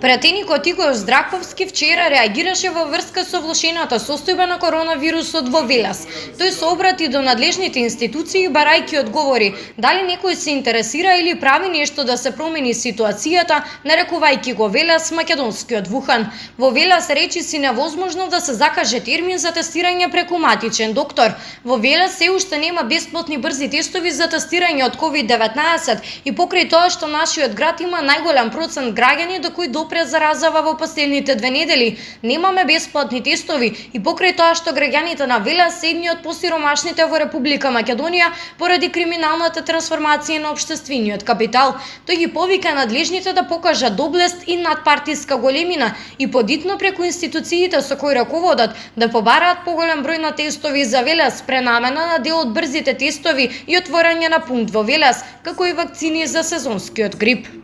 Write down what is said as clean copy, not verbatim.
Пратеникот Игор Здраковски вчера реагираше во врска со влошената состојба на коронавирусот во Велес. Тој се обрати до надлежните институции барајќи одговори дали некој се интересира или прави нешто да се промени ситуацијата, нарекувајќи го Велес македонскиот Вухан. Во Велес речи си невозможно да се закаже термин за тестирање преку матичен доктор. Во Велес се уште нема бесплатни брзи тестови за тестирање од COVID-19 и покрај тоа што нашиот град има најголем процент граѓани до кои допре заразава во последните 2 недели, немаме бесплатни тестови и покрај тоа што граѓаните на Велес се едни од посиромашните во Република Македонија поради криминалната трансформација на општествениот капитал. Тој ги повика надлежните да покажат доблест и надпартиска големина и подитно преку институциите со кои раководат да побараат поголем број на тестови за Велес, пренамена на дел од брзите тестови и отворање на пункт во Велес, како и вакцини за сезонскиот грип.